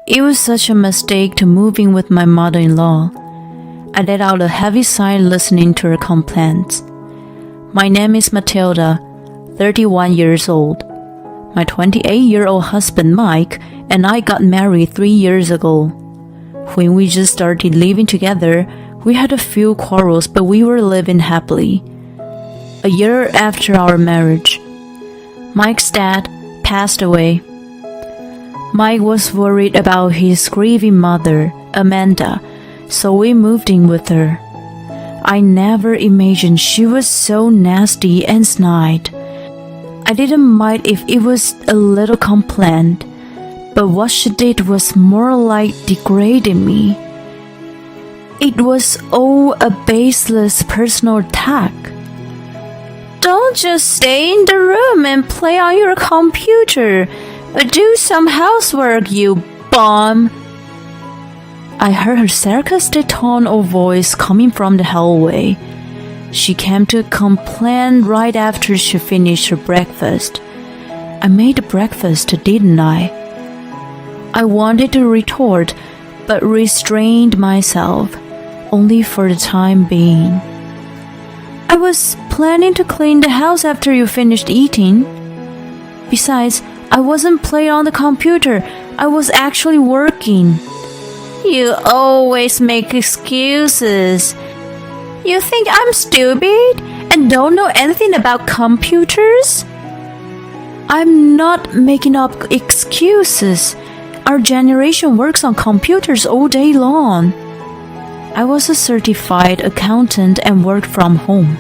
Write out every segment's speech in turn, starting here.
It was such a mistake to move in with my mother-in-law. I let out a heavy sigh listening to her complaints. My name is Matilda, 31 years old. My 28-year-old husband Mike and I got married 3 years ago. When we just started living together, we had a few quarrels, but we were living happily. A year after our marriage, Mike's dad passed away. Mike was worried about his grieving mother, Amanda, so we moved in with her. I never imagined she was so nasty and snide. I didn't mind if it was a little complaint, but what she did was more like degrading me. It was all a baseless personal attack. Don't just stay in the room and play on your computer. Do some housework, you bum. I heard her sarcastic tone of voice coming from the hallway. She came to complain right after she finished her breakfast. I made breakfast, didn't I? I wanted to retort, but restrained myself, only for the time being. I was planning to clean the house after you finished eating. Besides, I wasn't playing on the computer. I was actually working. You always make excuses. You think I'm stupid and don't know anything about computers? I'm not making up excuses. Our generation works on computers all day long. I was a certified accountant and worked from home.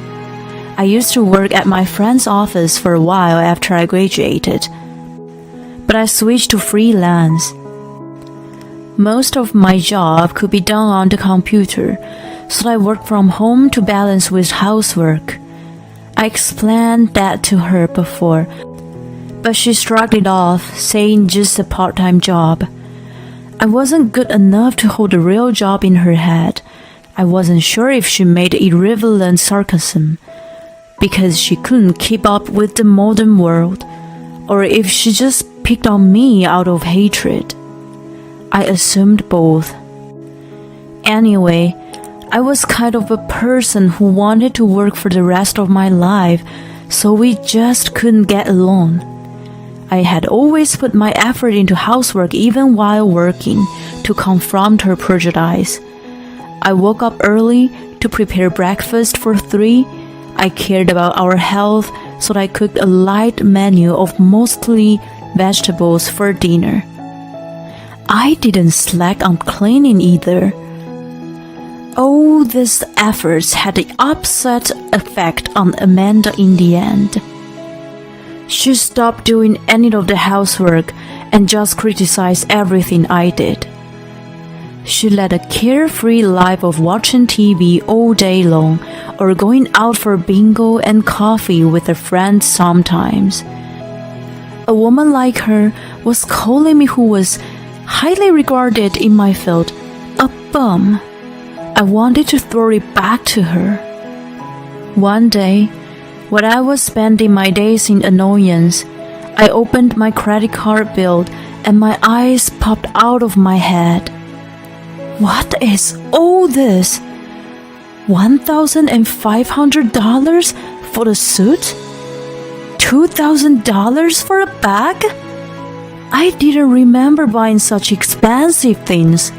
I used to work at my friend's office for a while after I graduated, but I switched to freelance. Most of my job could be done on the computer, so I worked from home to balance with housework. I explained that to her before, but she shrugged it off, saying just a part-time job. I wasn't good enough to hold a real job in her head. I wasn't sure if she made irrelevant sarcasm because she couldn't keep up with the modern world, or if she just picked on me out of hatred. I assumed both. Anyway, I was kind of a person who wanted to work for the rest of my life, so we just couldn't get along. I had always put my effort into housework even while working to confront her prejudice. I woke up early to prepare breakfast for 3. I cared about our health, so I cooked a light menu of mostly vegetables for dinner. I didn't slack on cleaning either. All these efforts had the opposite effect on Amanda in the end. She stopped doing any of the housework and just criticized everything I did. She led a carefree life of watching TV all day long or going out for bingo and coffee with her friends sometimes. A woman like her was calling me, who was highly regarded in my field, a bum. I wanted to throw it back to her. One day, when I was spending my days in annoyance, I opened my credit card bill and my eyes popped out of my head. What is all this? $1,500 for a suit? $2,000 for a bag? I didn't remember buying such expensive things.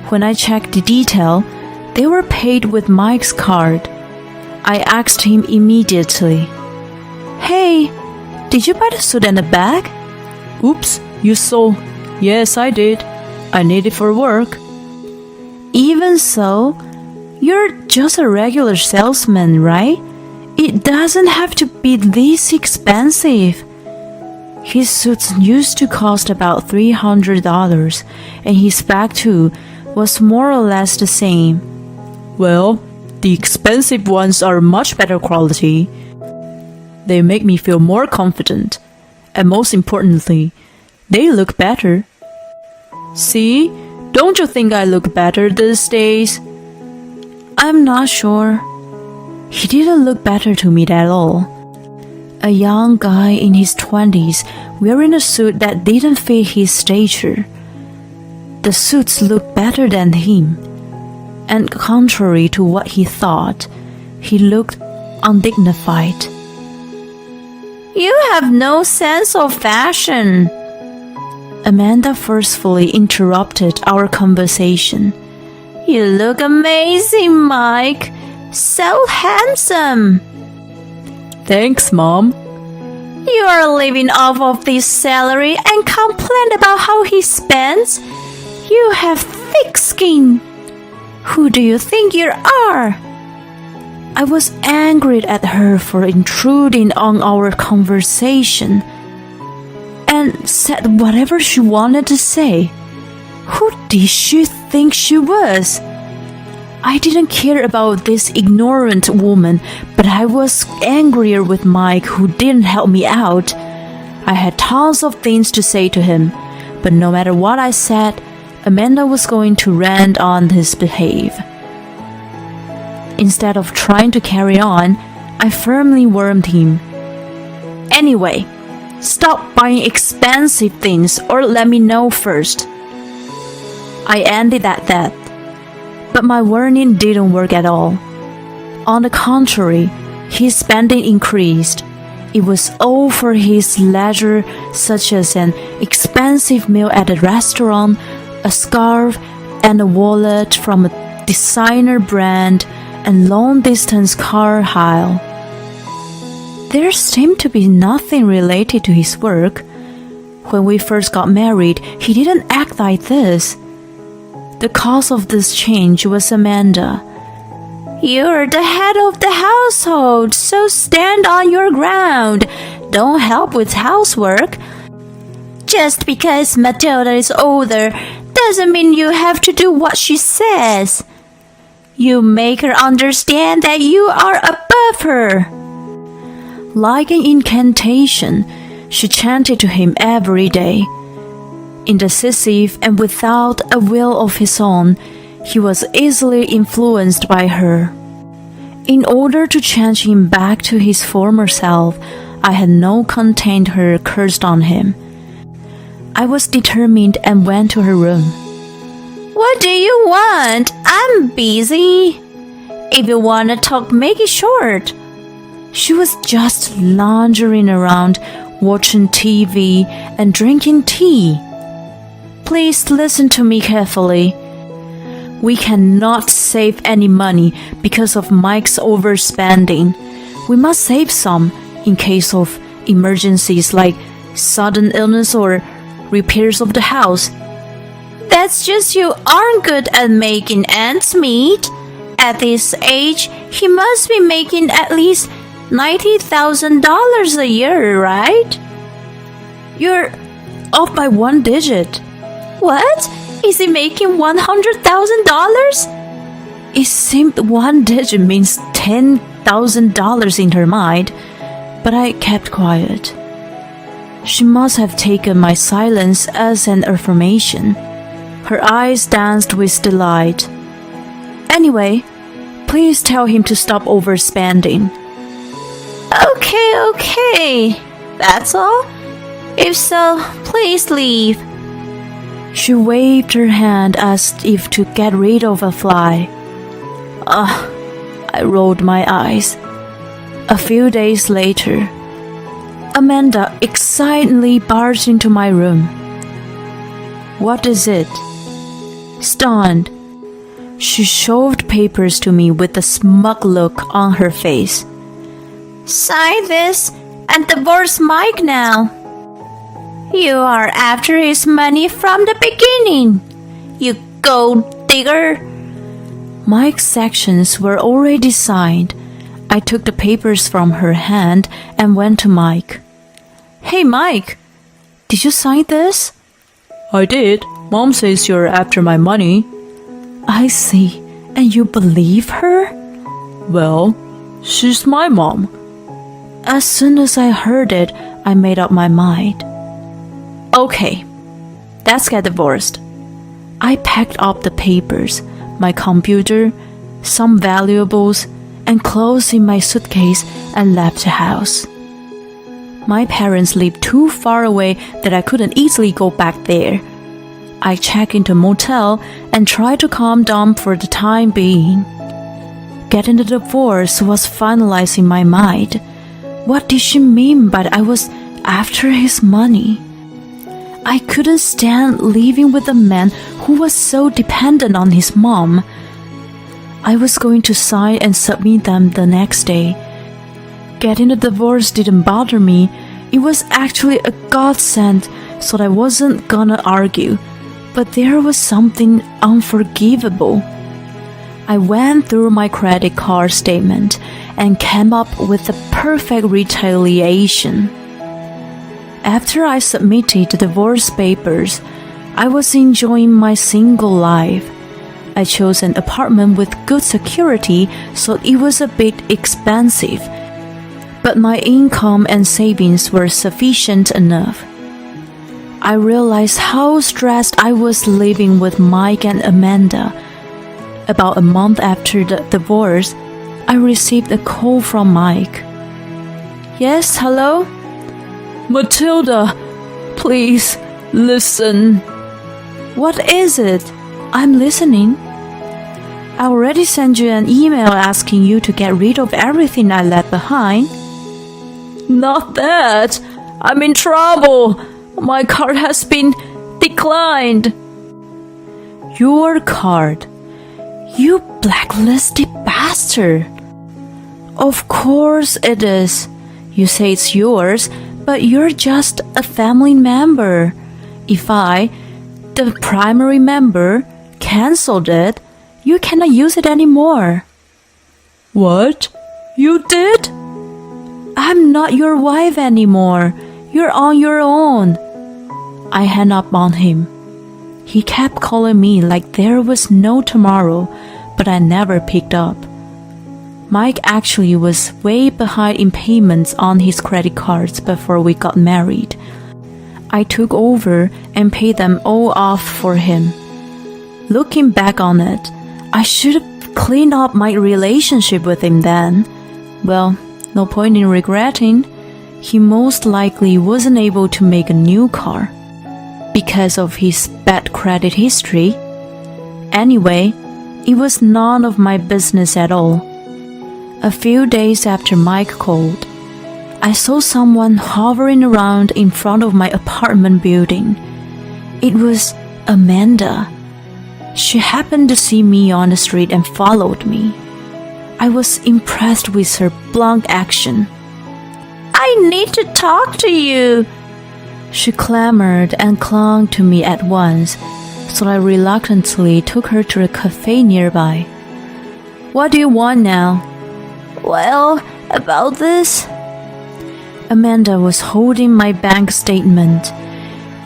When I checked the detail, they were paid with Mike's card. I asked him immediately, "Hey, did you buy the suit and a bag?" Oops, you saw. Yes, I did. I need it for work. Even so, you're just a regular salesman, right? It doesn't have to be this expensive. His suits used to cost about $300, and his bag too was more or less the same. Well, the expensive ones are much better quality. They make me feel more confident, and most importantly, they look better. See? Don't you think I look better these days? I'm not sure. He didn't look better to me at all. A young guy in his 20s wearing a suit that didn't fit his stature. The suits looked better than him, and contrary to what he thought, he looked undignified. "You have no sense of fashion," Amanda forcefully interrupted our conversation. "You look amazing, Mike. So handsome." Thanks, Mom. "You are living off of this salary and complain about how he spends? You have thick skin. Who do you think you are?" I was angry at her for intruding on our conversation and said whatever she wanted to say. Who did she think she was? I didn't care about this ignorant woman, but I was angrier with Mike, who didn't help me out. I had tons of things to say to him, but no matter what I said, Amanda was going to rant on his behalf. Instead of trying to carry on, I firmly warned him. "Anyway, stop buying expensive things or let me know first." I ended at that, but my warning didn't work at all. On the contrary, his spending increased. It was all for his leisure, such as an expensive meal at a restaurant, a scarf, and a wallet from a designer brand, and long-distance car hire. There seemed to be nothing related to his work. When we first got married, he didn't act like this. The cause of this change was Amanda. "You're the head of the household, so stand on your ground. Don't help with housework. Just because Matilda is older doesn't mean you have to do what she says. You make her understand that you are above her." Like an incantation, she chanted to him every day. Indecisive and without a will of his own, he was easily influenced by her. In order to change him back to his former self, I had no contained her cursed on him. I was determined and went to her room. "What do you want? I'm busy. If you want to talk, make it short." She was just lounging around, watching TV and drinking tea. "Please listen to me carefully. We cannot save any money because of Mike's overspending. We must save some in case of emergencies like sudden illness or repairs of the house." "That's just you aren't good at making ends meet. At this age, he must be making at least $90,000 a year, right?" "You're off by one digit." "What? Is he making $100,000? It seemed one digit means $10,000 in her mind, but I kept quiet. She must have taken my silence as an affirmation. Her eyes danced with delight. "Anyway, please tell him to stop overspending." Okay. That's all? If so, please leave." She waved her hand as if to get rid of a fly. I rolled my eyes. A few days later, Amanda excitedly barged into my room. "What is it?" Stunned, she shoved papers to me with a smug look on her face. "Sign this and divorce Mike now. You are after his money from the beginning, you gold digger." Mike's sections were already signed. I took the papers from her hand and went to Mike. "Hey, Mike, did you sign this?" I did. Mom says you're after my money. "I see. And you believe her?" Well, she's my mom. As soon as I heard it, I made up my mind. "Okay, let's get divorced." I packed up the papers, my computer, some valuables, and clothes in my suitcase and left the house. My parents lived too far away that I couldn't easily go back there. I checked into a motel and tried to calm down for the time being. Getting the divorce was finalized in my mind. What did she mean by I was after his money? I couldn't stand living with a man who was so dependent on his mom. I was going to sign and submit them the next day. Getting the divorce didn't bother me. It was actually a godsend, so I wasn't gonna argue. But there was something unforgivable. I went through my credit card statement and came up with the perfect retaliation. After I submitted the divorce papers, I was enjoying my single life. I chose an apartment with good security, so it was a bit expensive, but my income and savings were sufficient enough. I realized how stressed I was living with Mike and Amanda. About a month after the divorce, I received a call from Mike. Yes, hello? Matilda, please, listen. What is it? I'm listening. I already sent you an email asking you to get rid of everything I left behind. Not that. I'm in trouble. My card has been declined. Your card? You blacklisted bastard. Of course it is. You say it's yours, but you're just a family member. If I, the primary member, canceled it, you cannot use it anymore. What? You did? I'm not your wife anymore. You're on your own. I hung up on him. He kept calling me like there was no tomorrow, but I never picked up. Mike actually was way behind in payments on his credit cards before we got married. I took over and paid them all off for him. Looking back on it, I should have cleaned up my relationship with him then. Well, no point in regretting. He most likely wasn't able to make a new car because of his bad credit history. Anyway, it was none of my business at all. A few days after Mike called, I saw someone hovering around in front of my apartment building. It was Amanda. She happened to see me on the street and followed me. I was impressed with her blunt action. I need to talk to you. She clamored and clung to me at once, so I reluctantly took her to a cafe nearby. What do you want now? Well, about this. Amanda was holding my bank statement.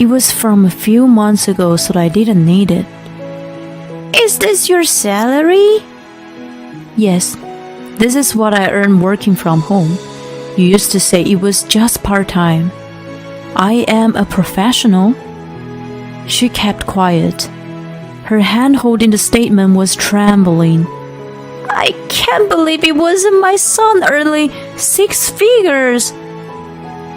It was from a few months ago, so I didn't need it. Is this your salary? Yes, this is what I earn working from home. You used to say it was just part-time. I am a professional. She kept quiet. Her hand holding the statement was trembling. I can't believe it wasn't my son earning 6 figures.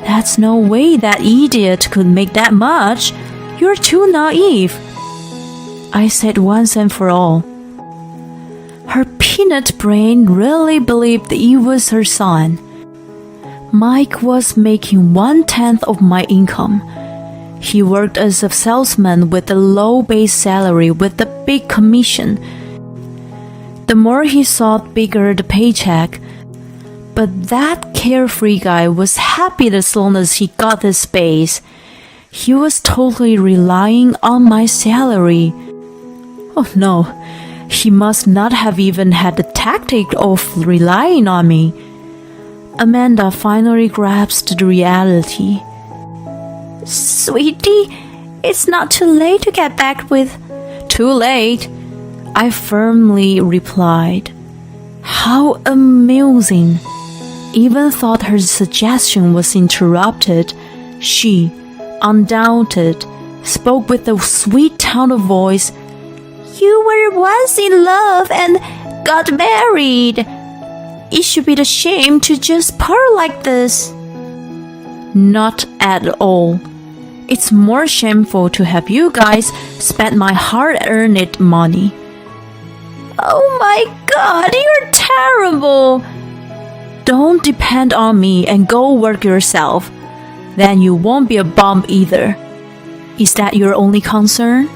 That's no way that idiot could make that much. You're too naive. I said once and for all. Her peanut brain really believed it was her son. Mike was making 1/10 of my income. He worked as a salesman with a low base salary with a big commission. The more he sought, bigger the paycheck. But that carefree guy was happy as long as he got his base. He was totally relying on my salary. Oh no, he must not have even had the tactic of relying on me. Amanda finally grasped the reality. Sweetie, it's not too late to get back with. Too late, I firmly replied. How amusing. Even thought her suggestion was interrupted. She, undaunted, spoke with a sweet tone of voice. You were once in love and got married. It should be the shame to just part like this. Not at all. It's more shameful to have you guys spend my hard-earned money. Oh my God, you're terrible. Don't depend on me and go work yourself. Then you won't be a bum either. Is that your only concern?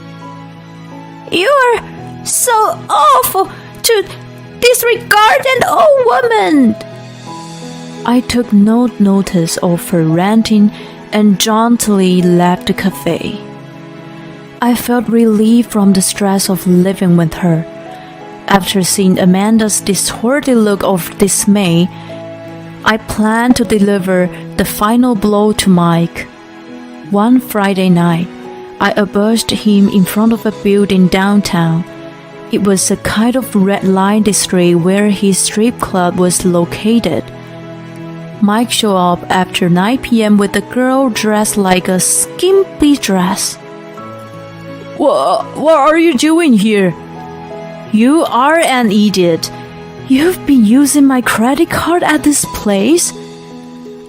You're so awful to disregard an old woman. I took no notice of her ranting and jauntily left the cafe. I felt relief from the stress of living with her. After seeing Amanda's distorted look of dismay, I planned to deliver the final blow to Mike. One Friday night, I ambushed him in front of a building downtown. It was a kind of red light district where his strip club was located. Mike showed up after 9 p.m. with a girl dressed like a skimpy dress. What are you doing here? You are an idiot. You've been using my credit card at this place?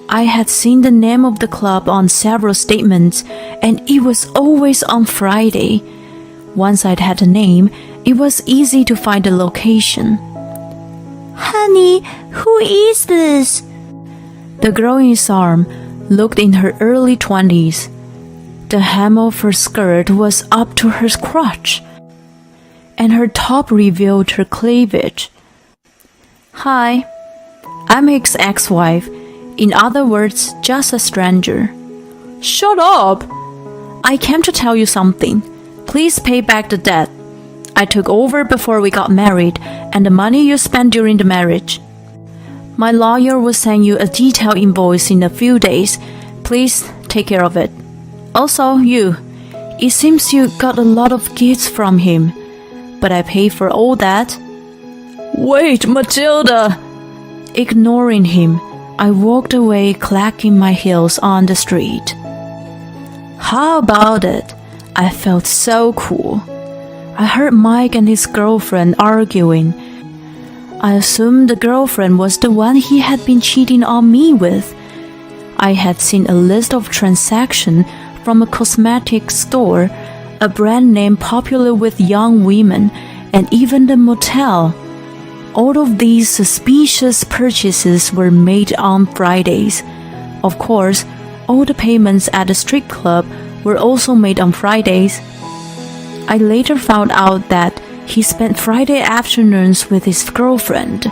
I had seen the name of the club on several statements, and it was always on Friday. Once I'd had a name, it was easy to find the location. Honey, who is this? The girl in his arm looked in her early 20s. The hem of her skirt was up to her crotch, and her top revealed her cleavage. Hi, I'm his ex-wife. In other words, just a stranger. Shut up! I came to tell you something. Please pay back the debt. I took over before we got married, and the money you spent during the marriage. My lawyer will send you a detailed invoice in a few days. Please take care of it. Also, it seems you got a lot of gifts from him, but I paid for all that. Wait, Matilda! Ignoring him, I walked away, clacking my heels on the street. How about it? I felt so cool. I heard Mike and his girlfriend arguing. I assumed the girlfriend was the one he had been cheating on me with. I had seen a list of transactions from a cosmetics store, a brand name popular with young women, and even the motel. All of these suspicious purchases were made on Fridays. Of course, all the payments at the strip club were also made on Fridays. I later found out that he spent Friday afternoons with his girlfriend.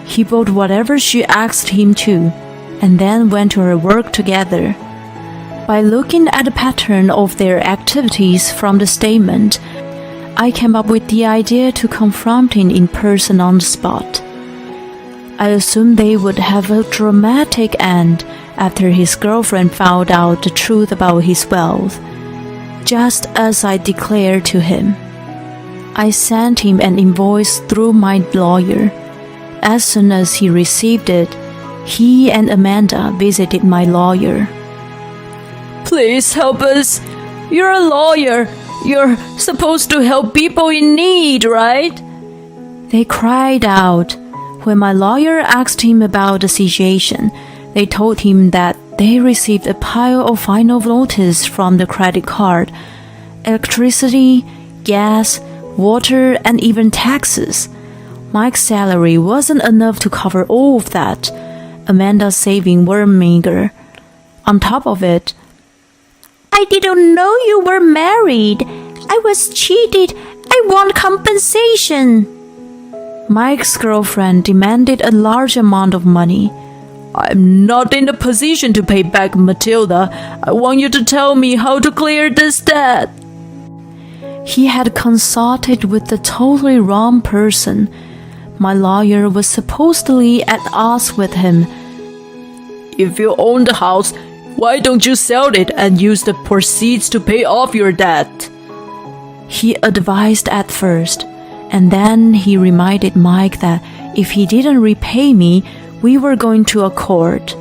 He bought whatever she asked him to, and then went to her work together. By looking at the pattern of their activities from the statement, I came up with the idea to confront him in person on the spot. I assumed they would have a dramatic end after his girlfriend found out the truth about his wealth, just as I declared to him. I sent him an invoice through my lawyer. As soon as he received it, he and Amanda visited my lawyer. Please help us. You're a lawyer. You're supposed to help people in need, right? They cried out. When my lawyer asked him about the situation, they told him that they received a pile of final notice from the credit card, electricity, gas, water, and even taxes. Mike's salary wasn't enough to cover all of that. Amanda's savings were meager. On top of it, I didn't know you were married. I was cheated. I want compensation. Mike's girlfriend demanded a large amount of money. I'm not in a position to pay back, Matilda. I want you to tell me how to clear this debt. He had consulted with the totally wrong person. My lawyer was supposedly at odds with him. If you own the house, why don't you sell it and use the proceeds to pay off your debt? He advised at first, and then he reminded Mike that if he didn't repay me, we were going to a court.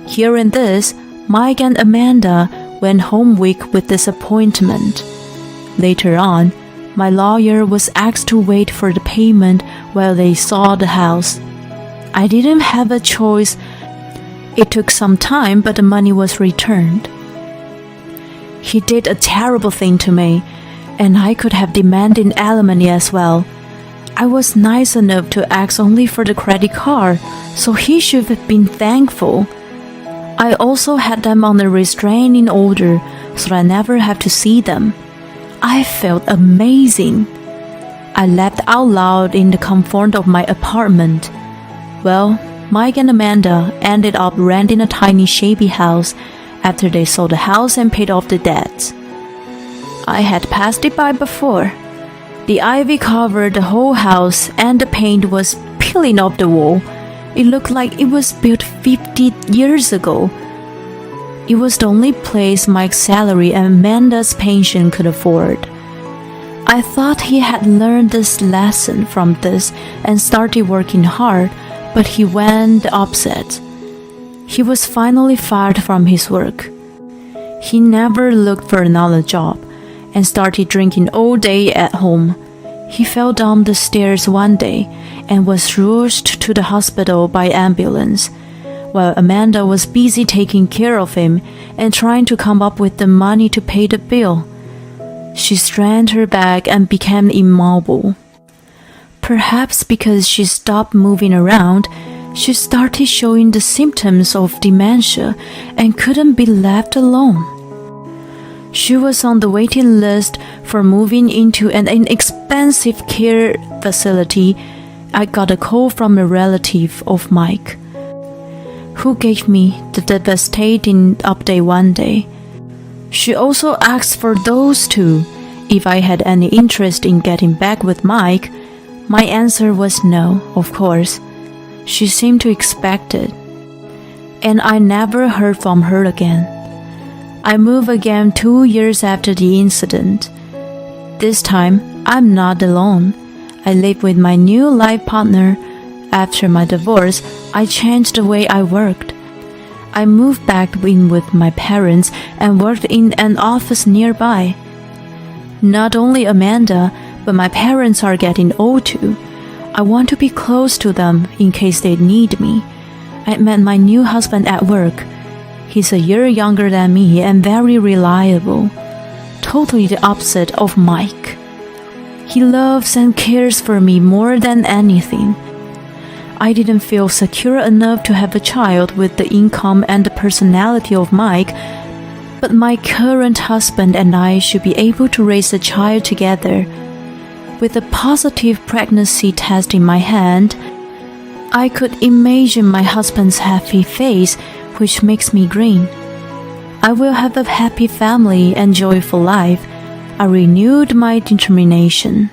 Hearing this, Mike and Amanda went home weak with disappointment. Later on, my lawyer was asked to wait for the payment while they saw the house. I didn't have a choice. It took some time, but the money was returned. He did a terrible thing to me, and I could have demanded alimony as well. I was nice enough to ask only for the credit card, so he should have been thankful. I also had them on a restraining order, so I never have to see them. I felt amazing. I laughed out loud in the comfort of my apartment. Well, Mike and Amanda ended up renting a tiny shabby house after they sold the house and paid off the debts. I had passed it by before. The ivy covered the whole house and the paint was peeling off the wall. It looked like it was built 50 years ago. It was the only place Mike's salary and Amanda's pension could afford. I thought he had learned this lesson from this and started working hard, but he went the opposite. He was finally fired from his work. He never looked for another job and started drinking all day at home. He fell down the stairs one day and was rushed to the hospital by ambulance, while Amanda was busy taking care of him and trying to come up with the money to pay the bill. She strained her back and became immobile. Perhaps because she stopped moving around, she started showing the symptoms of dementia and couldn't be left alone. She was on the waiting list for moving into an inexpensive care facility. I got a call from a relative of Mike, who gave me the devastating update one day. She also asked for those two if I had any interest in getting back with Mike. My answer was no, of course. She seemed to expect it, and I never heard from her again. I moved again 2 years after the incident. This time, I'm not alone. I live with my new life partner. After my divorce, I changed the way I worked. I moved back in with my parents and worked in an office nearby. Not only Amanda, but my parents are getting old too. I want to be close to them in case they need me. I met my new husband at work. He's a year younger than me and very reliable. Totally the opposite of Mike. He loves and cares for me more than anything. I didn't feel secure enough to have a child with the income and the personality of Mike, but my current husband and I should be able to raise a child together. With a positive pregnancy test in my hand, I could imagine my husband's happy face, which makes me grin. I will have a happy family and joyful life. I renewed my determination.